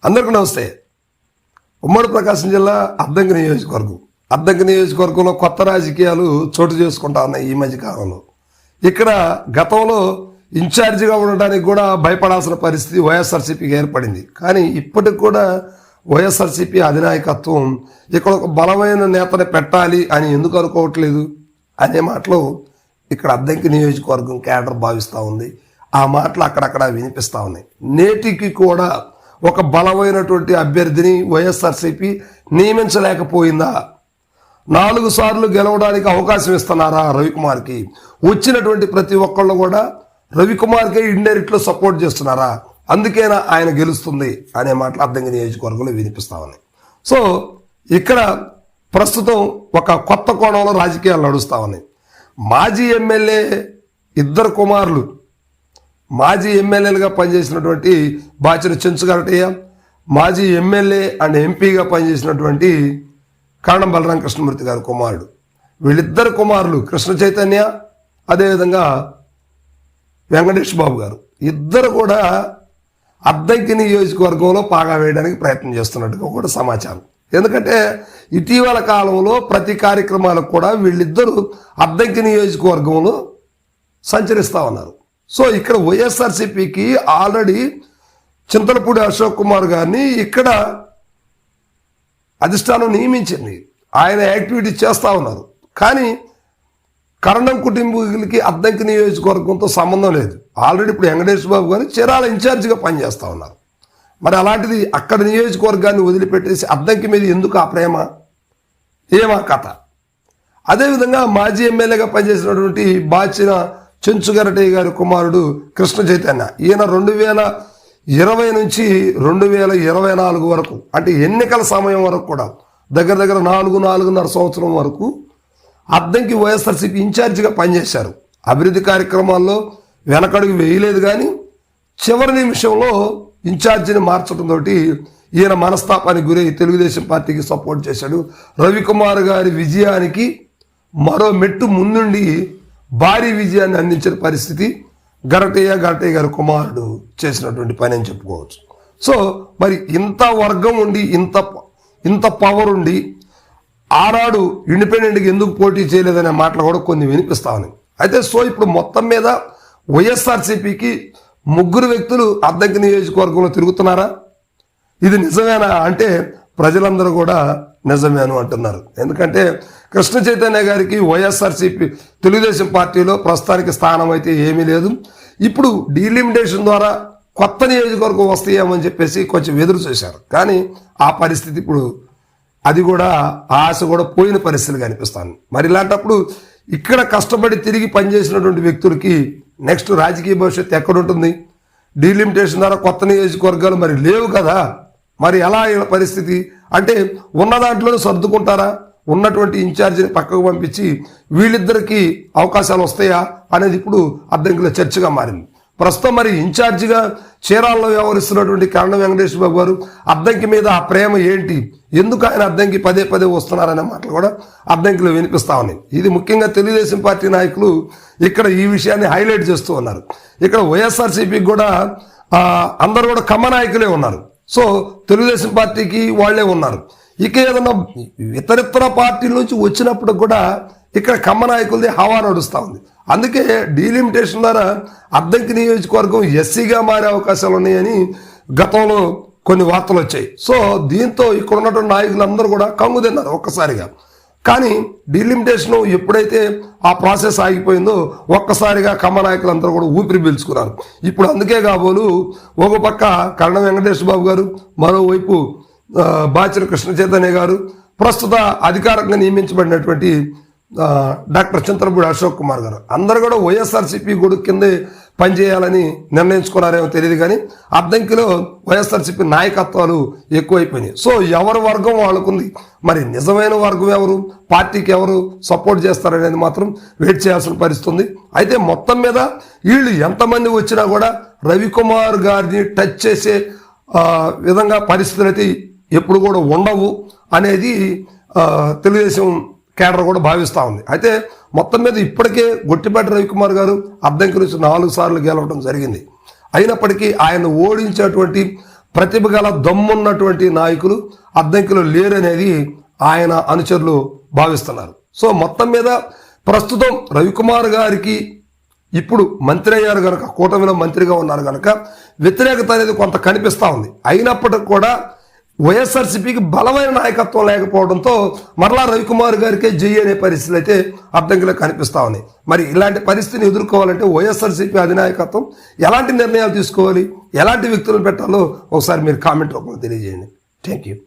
అందరికీ నమస్తే. ఉమ్మడి ప్రకాశం జిల్లా అద్దంకి నియోజకవర్గంలో కొత్త రాజకీయాలు చోటు చేసుకుంటా ఉన్నాయి ఈ మధ్య కాలంలో. ఇక్కడ గతంలో ఇన్ఛార్జిగా ఉండడానికి కూడా భయపడాల్సిన పరిస్థితి వైఎస్ఆర్సీపీకి ఏర్పడింది. కానీ ఇప్పటికి కూడా వైఎస్ఆర్సీపీ అధినాయకత్వం ఇక్కడ ఒక బలమైన నేతని పెట్టాలి అని ఎందుకు అనుకోవట్లేదు అనే మాటలు ఇక్కడ అద్దంకి నియోజకవర్గం కేడర్ భావిస్తూ ఉంది. ఆ మాటలు అక్కడక్కడ వినిపిస్తూ ఉన్నాయి. నేటికి కూడా ఒక బలమైనటువంటి అభ్యర్థిని వైఎస్ఆర్సీపీ నియమించలేకపోయిందా? 4 సార్లు గెలవడానికి అవకాశం ఇస్తున్నారా రవికుమార్కి? వచ్చినటువంటి ప్రతి ఒక్కళ్ళు కూడా రవికుమార్కే ఇండైరెక్ట్లో సపోర్ట్ చేస్తున్నారా? అందుకేనా ఆయన గెలుస్తుంది అనే మాటలు అద్దంకి నియోజకవర్గంలో వినిపిస్తా ఉన్నాయి. సో ఇక్కడ ప్రస్తుతం ఒక కొత్త కోణంలో రాజకీయాలు నడుస్తూ ఉన్నాయి. మాజీ ఎమ్మెల్యే ఇద్దరు కుమారులు మాజీ ఎమ్మెల్యేలుగా పనిచేసినటువంటి బాచిన చెంచుగారటయ్య, మాజీ ఎమ్మెల్యే అండ్ ఎంపీగా పనిచేసినటువంటి కారణం బలరాం కృష్ణమూర్తి గారి కుమారుడు, వీళ్ళిద్దరు కుమారులు కృష్ణ చైతన్య అదేవిధంగా వెంకటేష్ బాబు గారు ఇద్దరు కూడా అద్దంకి నియోజకవర్గంలో పాగా వేయడానికి ప్రయత్నం చేస్తున్నట్టుగా కూడా సమాచారం. ఎందుకంటే ఇటీవల కాలంలో ప్రతి కార్యక్రమాలకు కూడా వీళ్ళిద్దరూ అద్దంకి నియోజకవర్గంలో సంచరిస్తూ ఉన్నారు. సో ఇక్కడ వైఎస్ఆర్సీపీకి ఆల్రెడీ చింతలపూడి అశోక్ కుమార్ గారిని ఇక్కడ అధిష్టానం నియమించింది. ఆయన యాక్టివిటీ చేస్తూ ఉన్నారు. కానీ కరణం కుటుంబీకులకి అద్దంకి నియోజకవర్గంతో సంబంధం లేదు. ఆల్రెడీ ఇప్పుడు వెంకటేష్ బాబు గారు చీరాల ఇన్ఛార్జిగా పనిచేస్తూ ఉన్నారు. మరి అలాంటిది అక్కడ నియోజకవర్గాన్ని వదిలిపెట్టేసి అద్దంకి మీద ఎందుకు ఆ ప్రేమ? ఏమా కథ? అదేవిధంగా మాజీ ఎమ్మెల్యేగా పనిచేసినటువంటి బాచిన చెంచుగారటయ్య గారి కుమారుడు కృష్ణ చైతన్య, ఈయన 2020 నుంచి 2024 వరకు అంటే ఎన్నికల సమయం వరకు కూడా దగ్గర 4.5 సంవత్సరం వరకు అద్దంకి వైఎస్ఆర్సీపీ ఇన్ఛార్జిగా పనిచేశారు. అభివృద్ధి కార్యక్రమాల్లో వెనకడుగు వేయలేదు. కానీ చివరి నిమిషంలో ఇన్ఛార్జిని మార్చడంతో ఈయన మనస్తాపానికి గురై తెలుగుదేశం పార్టీకి సపోర్ట్ చేశాడు. రవికుమార్ గారి విజయానికి మరో మెట్టు ముందుండి భారీ విజయాన్ని అందించిన పరిస్థితి గరటయ్య గారి కుమారుడు చేసినటువంటి పని అని చెప్పుకోవచ్చు. సో మరి ఇంత వర్గం ఉండి ఇంత పవర్ ఉండి ఆనాడు ఇండిపెండెంట్గా ఎందుకు పోటీ చేయలేదనే మాటలు కూడా కొన్ని వినిపిస్తా ఉన్నాయి. అయితే సో ఇప్పుడు మొత్తం మీద వైఎస్ఆర్సీపీకి 3 వ్యక్తులు అద్దంకి నియోజకవర్గంలో తిరుగుతున్నారా? ఇది నిజమేనా అంటే ప్రజలందరూ కూడా నిజమేను అంటున్నారు. ఎందుకంటే కృష్ణ చైతన్య గారికి వైఎస్ఆర్సీపీ తెలుగుదేశం పార్టీలో ప్రస్తుతానికి స్థానం అయితే ఏమీ లేదు. ఇప్పుడు డీలిమిటేషన్ ద్వారా కొత్త నియోజకవర్గం వస్తాయేమని చెప్పేసి కొంచెం ఎదురు చూశారు. కానీ ఆ పరిస్థితి ఇప్పుడు అది కూడా ఆశ కూడా పోయిన పరిస్థితులు కనిపిస్తాను. మరి ఇలాంటప్పుడు ఇక్కడ కష్టపడి తిరిగి పనిచేసినటువంటి వ్యక్తులకి నెక్స్ట్ రాజకీయ భవిష్యత్తు ఎక్కడుంటుంది? డీలిమిటేషన్ ద్వారా కొత్త నియోజకవర్గాలు మరి లేవు కదా. మరి ఎలా పరిస్థితి అంటే ఉన్న దాంట్లోనే సర్దుకుంటారా? ఉన్నటువంటి ఇన్ఛార్జిని పక్కకు పంపించి వీళ్ళిద్దరికి అవకాశాలు వస్తాయా అనేది ఇప్పుడు అద్దంకిలో చర్చగా మారింది. ప్రస్తుతం మరి ఇన్ఛార్జిగా చీరాల్లో వ్యవహరిస్తున్నటువంటి కరణం వెంకటేష్ బాబు గారు అద్దంకి మీద ఆ ప్రేమ ఏంటి, ఎందుకు ఆయన అద్దంకి పదే వస్తున్నారనే మాటలు కూడా అద్దంకిలో వినిపిస్తా ఉన్నాయి. ఇది ముఖ్యంగా తెలుగుదేశం పార్టీ నాయకులు ఇక్కడ ఈ విషయాన్ని హైలైట్ చేస్తూ ఉన్నారు. ఇక్కడ వైఎస్ఆర్సీపీకి కూడా అందరూ కూడా కమ్మ నాయకులే ఉన్నారు. సో తెలుగుదేశం పార్టీకి వాళ్లే ఉన్నారు. ఇక ఏదన్నా ఇతరితర పార్టీల నుంచి వచ్చినప్పుడు కూడా ఇక్కడ కమ్మ నాయకులది హవా నడుస్తూ ఉంది. అందుకే డీలిమిటేషన్ ద్వారా అద్దంకి నియోజకవర్గం ఎస్సీగా మారే అవకాశాలు ఉన్నాయని గతంలో కొన్ని వార్తలు వచ్చాయి. సో దీంతో ఇక్కడ ఉన్నటువంటి నాయకులందరూ కూడా కంగు తిన్నారు ఒక్కసారిగా. కానీ డీలిమిటేషన్ ఎప్పుడైతే ఆ ప్రాసెస్ ఆగిపోయిందో ఒక్కసారిగా కమ్మ నాయకులందరూ కూడా ఊపిరి పీల్చుకున్నారు. ఇప్పుడు అందుకే కాబోలు ఒక పక్క కరణం వెంకటేష్ బాబు గారు, మరోవైపు బాచిన కృష్ణ చైతన్య గారు, ప్రస్తుత అధికారికంగా నియమించబడినటువంటి డాక్టర్ చింతలపూడి అశోక్ కుమార్ గారు అందరూ కూడా వైఎస్ఆర్సీపీ గొడుగు కిందే పనిచేయాలని నిర్ణయించుకున్నారేమో తెలియదు. కానీ అద్దంకిలో వైఎస్ఆర్సీపీ నాయకత్వాలు ఎక్కువైపోయినాయి. సో ఎవరి వర్గం వాళ్ళకుంది. మరి నిజమైన వర్గం ఎవరు, పార్టీకి ఎవరు సపోర్ట్ చేస్తారనేది మాత్రం వెయిట్ చేయాల్సిన పరిస్థితి ఉంది. అయితే మొత్తం మీద వీళ్ళు ఎంతమంది వచ్చినా కూడా రవికుమార్ గారిని టచ్ చేసే విధంగా పరిస్థితులు అయితే ఎప్పుడు కూడా ఉండవు అనేది తెలుగుదేశం కేడర్ కూడా భావిస్తూ ఉంది. అయితే మొత్తం మీద ఇప్పటికే గొట్టిపాటి రవికుమార్ గారు అద్దంకి నుంచి 4 సార్లు గెలవడం జరిగింది. అయినప్పటికీ ఆయన ఓడించేటువంటి ప్రతిభ గల దమ్మున్నటువంటి నాయకులు అద్దంకిలో లేరనేది ఆయన అనుచరులు భావిస్తున్నారు. సో మొత్తం మీద ప్రస్తుతం రవికుమార్ గారికి ఇప్పుడు మంత్రి అయ్యారు కనుక, కూటమిలో మంత్రిగా ఉన్నారు కనుక వ్యతిరేకత అనేది కొంత కనిపిస్తూ ఉంది. అయినప్పటికీ కూడా వైఎస్ఆర్సీపీకి బలమైన నాయకత్వం లేకపోవడంతో మరలా రవికుమార్ గారికే జై అనే పరిస్థితులు అయితే అద్దంకిలో కనిపిస్తూ ఉన్నాయి. మరి ఇలాంటి పరిస్థితిని ఎదుర్కోవాలంటే వైఎస్ఆర్సీపీ అధినాయకత్వం ఎలాంటి నిర్ణయాలు తీసుకోవాలి, ఎలాంటి వ్యక్తులను పెట్టాలో ఒకసారి మీరు కామెంట్ రూపంలో తెలియజేయండి. Thank you.